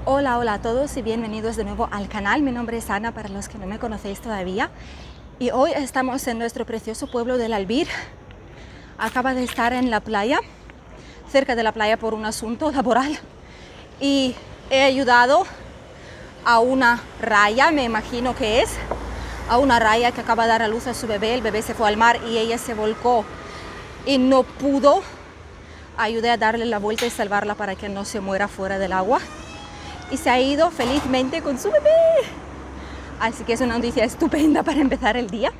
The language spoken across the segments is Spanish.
Hola, hola a todos y bienvenidos de nuevo al canal. Mi nombre es Ana, para los que no me conocéis todavía. Y hoy estamos en nuestro precioso pueblo del Albir. Acaba de estar en la playa, cerca de la playa por un asunto laboral. Y he ayudado a una raya, me imagino que es, a una raya que acaba de dar a luz a su bebé. El bebé se fue al mar y ella se volcó y no pudo. Ayudé a darle la vuelta y salvarla para que no se muera fuera del agua. Y se ha ido felizmente con su bebé. Así que es una noticia estupenda para empezar el día.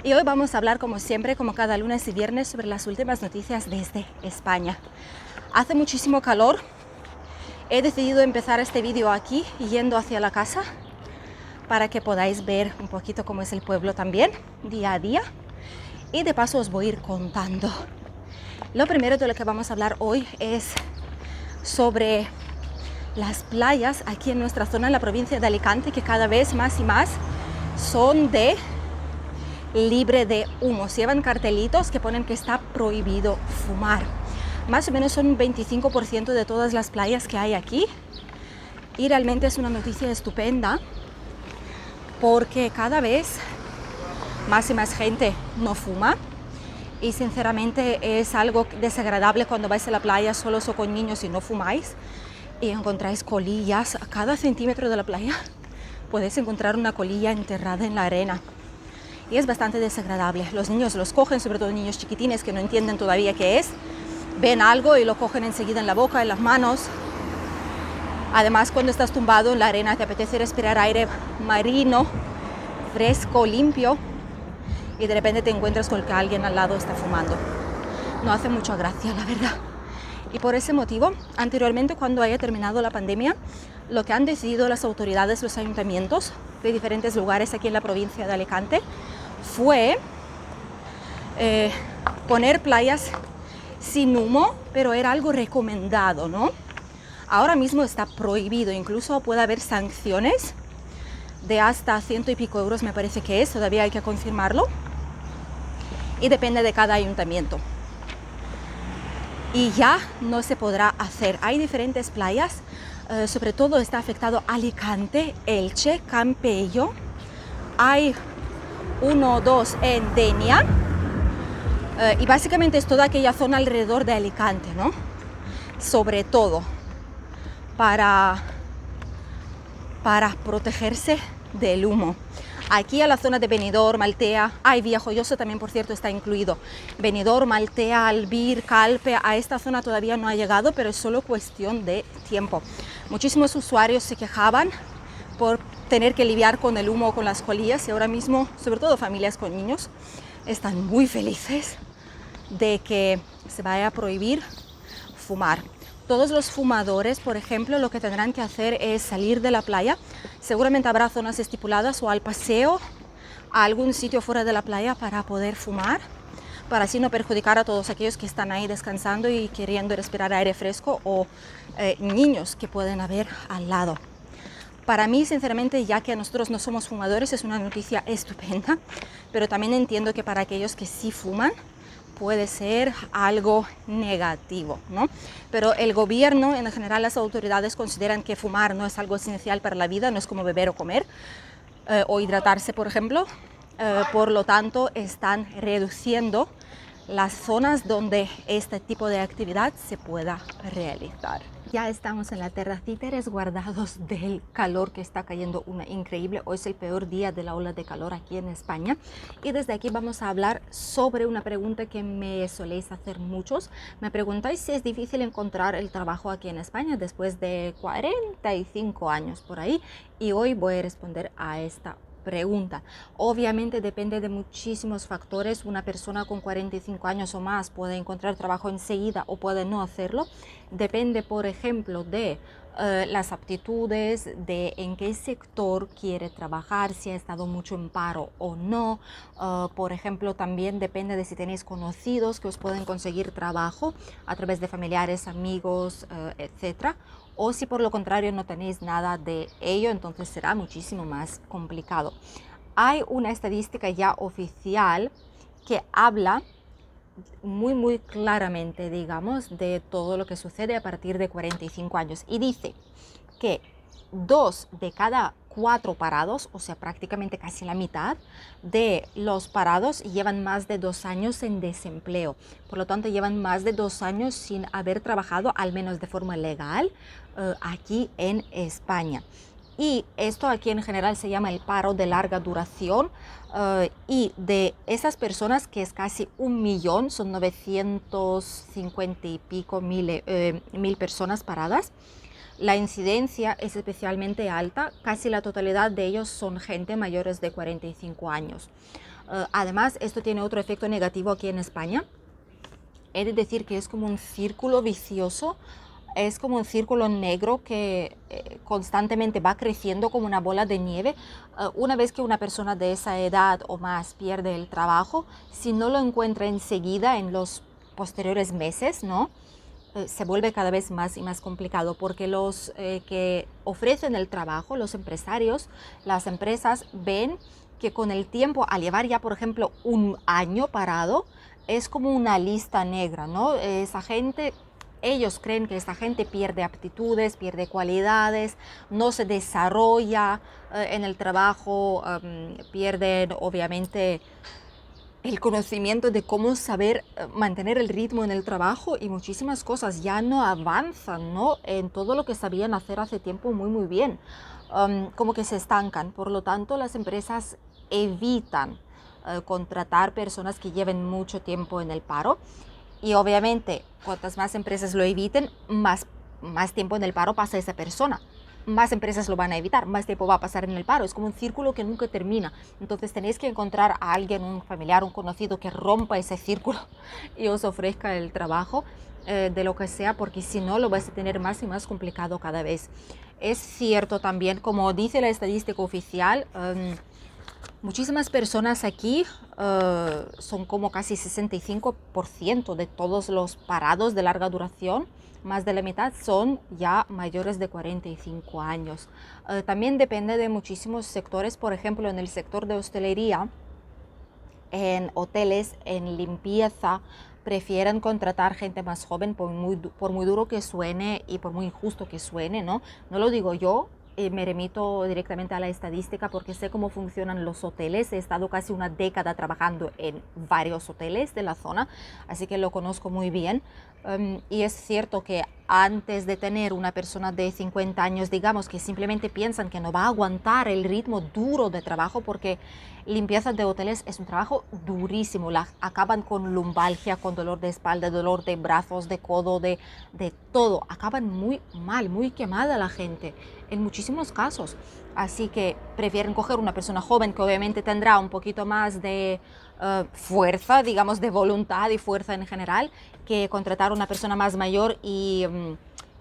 Y hoy vamos a hablar, como siempre, como cada lunes y viernes, sobre las últimas noticias desde España. Hace muchísimo calor. He decidido empezar este vídeo aquí, yendo hacia la casa, para que podáis ver un poquito cómo es el pueblo también, día a día. Y de paso os voy a ir contando. Lo primero de lo que vamos a hablar hoy es sobre las playas aquí en nuestra zona, en la provincia de Alicante, que cada vez más y más son de libre de humos. Llevan cartelitos que ponen que está prohibido fumar. Más o menos son un 25% de todas las playas que hay aquí. Y realmente es una noticia estupenda porque cada vez más y más gente no fuma. Y sinceramente es algo desagradable cuando vais a la playa solos o con niños y no fumáis. Y encontráis colillas a cada centímetro de la playa. Podéis encontrar una colilla enterrada en la arena y es bastante desagradable. Los niños los cogen, sobre todo niños chiquitines que no entienden todavía qué es, ven algo y lo cogen enseguida en la boca, en las manos. Además, cuando estás tumbado en la arena te apetece respirar aire marino, fresco, limpio, y de repente te encuentras con que alguien al lado está fumando. No hace mucha gracia, la verdad. Y por ese motivo, anteriormente, cuando haya terminado la pandemia, lo que han decidido las autoridades, los ayuntamientos de diferentes lugares aquí en la provincia de Alicante, fue poner playas sin humo, pero era algo recomendado, ¿no? Ahora mismo está prohibido, incluso puede haber sanciones de hasta 100 y pico euros, me parece que es, todavía hay que confirmarlo, y depende de cada ayuntamiento. Y ya no se podrá hacer. Hay diferentes playas, sobre todo está afectado Alicante, Elche, Campello. Hay 1 o 2 en Denia. Y básicamente es toda aquella zona alrededor de Alicante, ¿no? Sobre todo para protegerse del humo. Aquí a la zona de Benidorm, Altea, Villajoyoso también, por cierto, está incluido. Benidorm, Altea, Albir, Calpe, a esta zona todavía no ha llegado, pero es solo cuestión de tiempo. Muchísimos usuarios se quejaban por tener que lidiar con el humo o con las colillas, y ahora mismo, sobre todo familias con niños, están muy felices de que se vaya a prohibir fumar. Todos los fumadores, por ejemplo, lo que tendrán que hacer es salir de la playa. Seguramente habrá zonas estipuladas o al paseo a algún sitio fuera de la playa para poder fumar, para así no perjudicar a todos aquellos que están ahí descansando y queriendo respirar aire fresco, o niños que pueden haber al lado. Para mí, sinceramente, ya que nosotros no somos fumadores, es una noticia estupenda, pero también entiendo que para aquellos que sí fuman, puede ser algo negativo, ¿no? Pero el gobierno, en general las autoridades, consideran que fumar no es algo esencial para la vida, no es como beber o comer, o hidratarse, por ejemplo. Por lo tanto, están reduciendo las zonas donde este tipo de actividad se pueda realizar. Ya estamos en la terracita resguardados del calor que está cayendo, una increíble. Hoy es el peor día de la ola de calor aquí en España. Y desde aquí vamos a hablar sobre una pregunta que me soléis hacer muchos. Me preguntáis si es difícil encontrar el trabajo aquí en España después de 45 años por ahí. Y hoy voy a responder a esta pregunta. Obviamente depende de muchísimos factores. Una persona con 45 años o más puede encontrar trabajo enseguida o puede no hacerlo. Depende, por ejemplo, de las aptitudes, de en qué sector quiere trabajar, si ha estado mucho en paro o no. Por ejemplo, también depende de si tenéis conocidos que os pueden conseguir trabajo a través de familiares, amigos, etcétera. O si por lo contrario no tenéis nada de ello, entonces será muchísimo más complicado. Hay una estadística ya oficial que habla muy claramente, digamos, de todo lo que sucede a partir de 45 años. Y dice que 2 de cada 4 parados, o sea, prácticamente casi la mitad de los parados llevan más de 2 años en desempleo. Por lo tanto, llevan más de 2 años sin haber trabajado, al menos de forma legal, aquí en España. Y esto aquí en general se llama el paro de larga duración, y de esas personas, que es casi 1 millón, son 950 y pico mil personas paradas, la incidencia es especialmente alta, casi la totalidad de ellos son gente mayores de 45 años. Además, esto tiene otro efecto negativo aquí en España. He de decir que es como un círculo vicioso, es como un círculo negro que constantemente va creciendo como una bola de nieve. Una vez que una persona de esa edad o más pierde el trabajo, si no lo encuentra enseguida en los posteriores meses, ¿no? Se vuelve cada vez más y más complicado, porque los que ofrecen el trabajo, los empresarios, las empresas ven que con el tiempo, al llevar ya por ejemplo 1 año parado, es como una lista negra, ¿no? Esa gente, ellos creen que esta gente pierde aptitudes, pierde cualidades, no se desarrolla en el trabajo, pierden obviamente el conocimiento de cómo saber mantener el ritmo en el trabajo, y muchísimas cosas ya no avanzan, ¿no? En todo lo que sabían hacer hace tiempo muy bien. Como que se estancan. Por lo tanto, las empresas evitan contratar personas que lleven mucho tiempo en el paro, y obviamente cuantas más empresas lo eviten, más tiempo en el paro pasa esa persona. Más empresas lo van a evitar, más tiempo va a pasar en el paro. Es como un círculo que nunca termina. Entonces tenéis que encontrar a alguien, un familiar, un conocido, que rompa ese círculo y os ofrezca el trabajo de lo que sea, porque si no lo vais a tener más y más complicado cada vez. Es cierto también, como dice la estadística oficial, muchísimas personas aquí, son como casi 65% de todos los parados de larga duración, más de la mitad son ya mayores de 45 años. También depende de muchísimos sectores, por ejemplo, en el sector de hostelería, en hoteles, en limpieza, prefieren contratar gente más joven, por muy duro que suene y por muy injusto que suene, ¿no? No lo digo yo, me remito directamente a la estadística, porque sé cómo funcionan los hoteles. He estado casi 1 década trabajando en varios hoteles de la zona, así que lo conozco muy bien. Y es cierto que antes de tener una persona de 50 años, digamos, que simplemente piensan que no va a aguantar el ritmo duro de trabajo, porque limpieza de hoteles es un trabajo durísimo. Acaban con lumbalgia, con dolor de espalda, dolor de brazos, de codo, de todo. Acaban muy mal, muy quemada la gente en muchísimos casos. Así que prefieren coger una persona joven, que obviamente tendrá un poquito más de fuerza, digamos, de voluntad y fuerza en general, que contratar a una persona más mayor y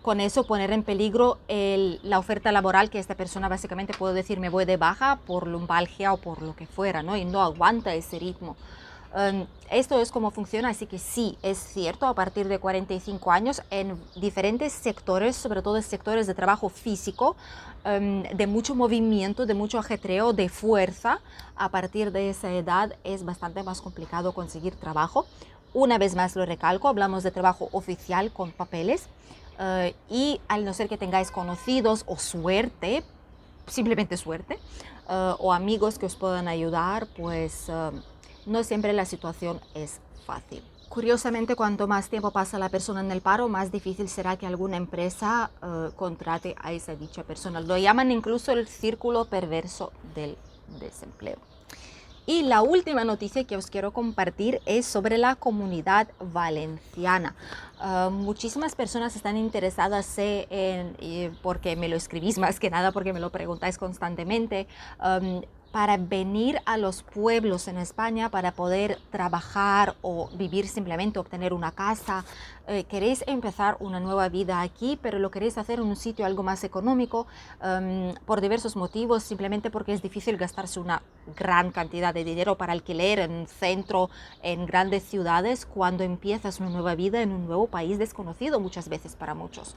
con eso poner en peligro la oferta laboral, que esta persona básicamente puede decir: me voy de baja por lumbalgia o por lo que fuera, ¿no? Y no aguanta ese ritmo. Esto es como funciona, así que sí, es cierto, a partir de 45 años en diferentes sectores, sobre todo en sectores de trabajo físico, de mucho movimiento, de mucho ajetreo, de fuerza, a partir de esa edad es bastante más complicado conseguir trabajo. Una vez más lo recalco, hablamos de trabajo oficial con papeles, y al no ser que tengáis conocidos o suerte, simplemente suerte, o amigos que os puedan ayudar, pues no siempre la situación es fácil. Curiosamente, cuanto más tiempo pasa la persona en el paro, más difícil será que alguna empresa contrate a esa dicha persona. Lo llaman incluso el círculo perverso del desempleo. Y la última noticia que os quiero compartir es sobre la Comunidad Valenciana. Muchísimas personas están interesadas porque me lo escribís, más que nada porque me lo preguntáis constantemente, para venir a los pueblos en España para poder trabajar o vivir, simplemente obtener una casa. Queréis empezar una nueva vida aquí, pero lo queréis hacer en un sitio algo más económico, por diversos motivos, simplemente porque es difícil gastarse una gran cantidad de dinero para alquiler en centro, en grandes ciudades, cuando empiezas una nueva vida en un nuevo país desconocido muchas veces para muchos.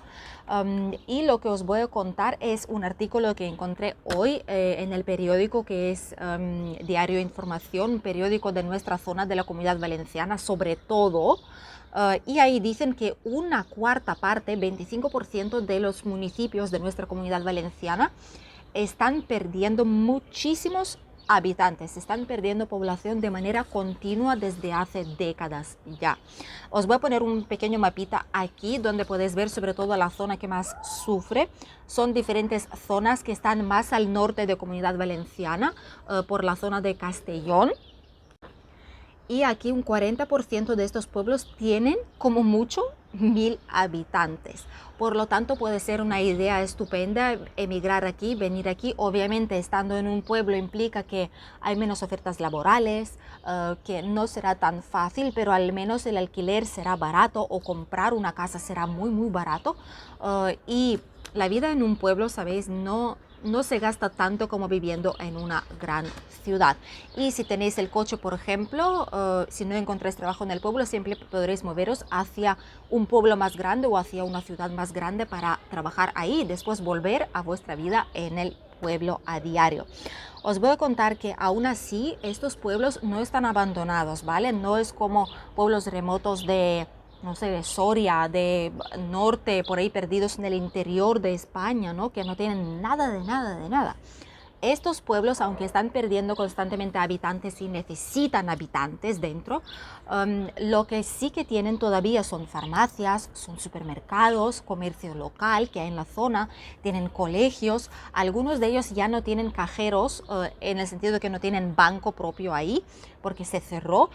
Y lo que os voy a contar es un artículo que encontré hoy en el periódico, que es Diario Información, un periódico de nuestra zona, de la Comunidad Valenciana, sobre todo Y ahí dicen que una cuarta parte, 25% de los municipios de nuestra Comunidad Valenciana están perdiendo muchísimos habitantes, están perdiendo población de manera continua desde hace décadas ya. Os voy a poner un pequeño mapita aquí donde podéis ver sobre todo la zona que más sufre. Son diferentes zonas que están más al norte de Comunidad Valenciana, por la zona de Castellón. Y aquí un 40% de estos pueblos tienen como mucho 1000 habitantes. Por lo tanto, puede ser una idea estupenda emigrar aquí, venir aquí. Obviamente, estando en un pueblo implica que hay menos ofertas laborales, que no será tan fácil, pero al menos el alquiler será barato o comprar una casa será muy barato. Y la vida en un pueblo, sabéis, no se gasta tanto como viviendo en una gran ciudad. Y si tenéis el coche, por ejemplo, si no encontráis trabajo en el pueblo, siempre podréis moveros hacia un pueblo más grande o hacia una ciudad más grande para trabajar ahí y después volver a vuestra vida en el pueblo a diario. Os voy a contar que aún así estos pueblos no están abandonados, ¿vale? No es como pueblos remotos de, no sé, de Soria, de norte, por ahí perdidos en el interior de España, ¿no? Que no tienen nada de nada. Estos pueblos, aunque están perdiendo constantemente habitantes y necesitan habitantes dentro, lo que sí que tienen todavía son farmacias, son supermercados, comercio local que hay en la zona, tienen colegios. Algunos de ellos ya no tienen cajeros, en el sentido de que no tienen banco propio ahí, porque se cerró,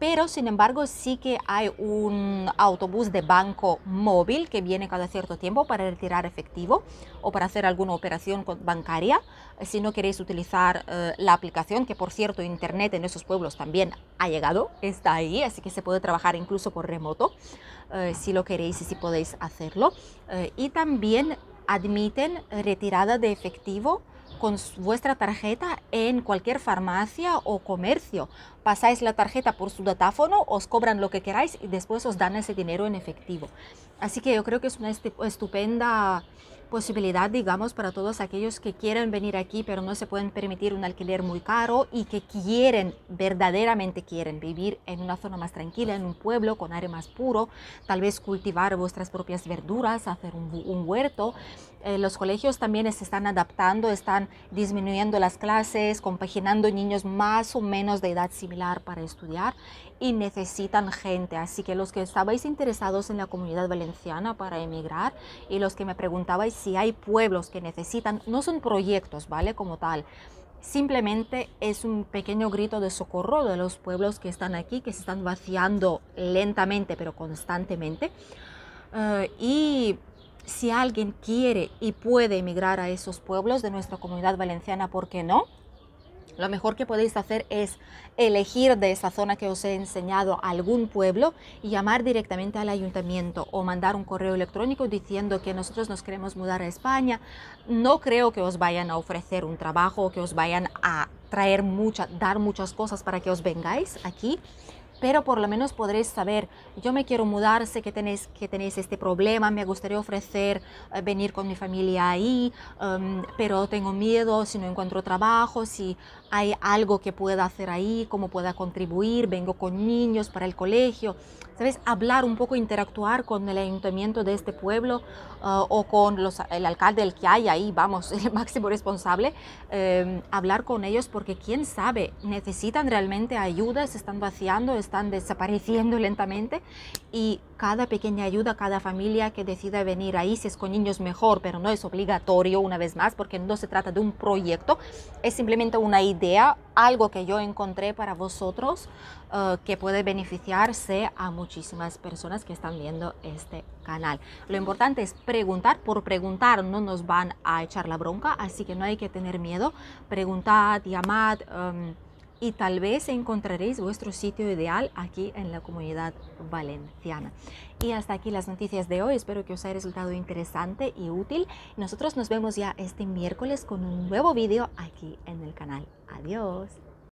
pero sin embargo sí que hay un autobús de banco móvil que viene cada cierto tiempo para retirar efectivo o para hacer alguna operación bancaria. Si no queréis utilizar la aplicación, que por cierto internet en esos pueblos también ha llegado, está ahí, así que se puede trabajar incluso por remoto, si lo queréis y si podéis hacerlo. Y también admiten retirada de efectivo con vuestra tarjeta en cualquier farmacia o comercio. Pasáis la tarjeta por su datáfono, os cobran lo que queráis y después os dan ese dinero en efectivo. Así que yo creo que es una estupenda posibilidad, digamos, para todos aquellos que quieren venir aquí pero no se pueden permitir un alquiler muy caro y que verdaderamente quieren vivir en una zona más tranquila, en un pueblo con aire más puro, tal vez cultivar vuestras propias verduras, hacer un huerto. Los colegios también se están adaptando, están disminuyendo las clases, compaginando niños más o menos de edad similar para estudiar y necesitan gente. Así que los que estabais interesados en la Comunidad Valenciana para emigrar y los que me preguntabais si hay pueblos que necesitan, no son proyectos, ¿vale? Como tal. Simplemente es un pequeño grito de socorro de los pueblos que están aquí, que se están vaciando lentamente pero constantemente. Y si alguien quiere y puede emigrar a esos pueblos de nuestra Comunidad Valenciana, ¿por qué no? Lo mejor que podéis hacer es elegir de esa zona que os he enseñado algún pueblo y llamar directamente al ayuntamiento o mandar un correo electrónico diciendo que nosotros nos queremos mudar a España. No creo que os vayan a ofrecer un trabajo o que os vayan a dar muchas cosas para que os vengáis aquí, pero por lo menos podréis saber, yo me quiero mudar, sé que tenéis este problema, me gustaría ofrecer venir con mi familia ahí, pero tengo miedo si no encuentro trabajo, si hay algo que pueda hacer ahí, cómo pueda contribuir, vengo con niños para el colegio. ¿Sabes? Hablar un poco, interactuar con el ayuntamiento de este pueblo o con el alcalde, el que hay ahí, vamos, el máximo responsable, hablar con ellos porque quién sabe, necesitan realmente ayuda, se están vaciando, están desapareciendo lentamente y cada pequeña ayuda, cada familia que decida venir ahí, si es con niños mejor, pero no es obligatorio una vez más porque no se trata de un proyecto, es simplemente una idea, algo que yo encontré para vosotros que puede beneficiarse a muchísimas personas que están viendo este canal. Lo importante es preguntar, por preguntar no nos van a echar la bronca, así que no hay que tener miedo, preguntad, llamad y tal vez encontraréis vuestro sitio ideal aquí en la Comunidad Valenciana. Y hasta aquí las noticias de hoy, espero que os haya resultado interesante y útil. Nosotros nos vemos ya este miércoles con un nuevo vídeo aquí en el canal. Adiós.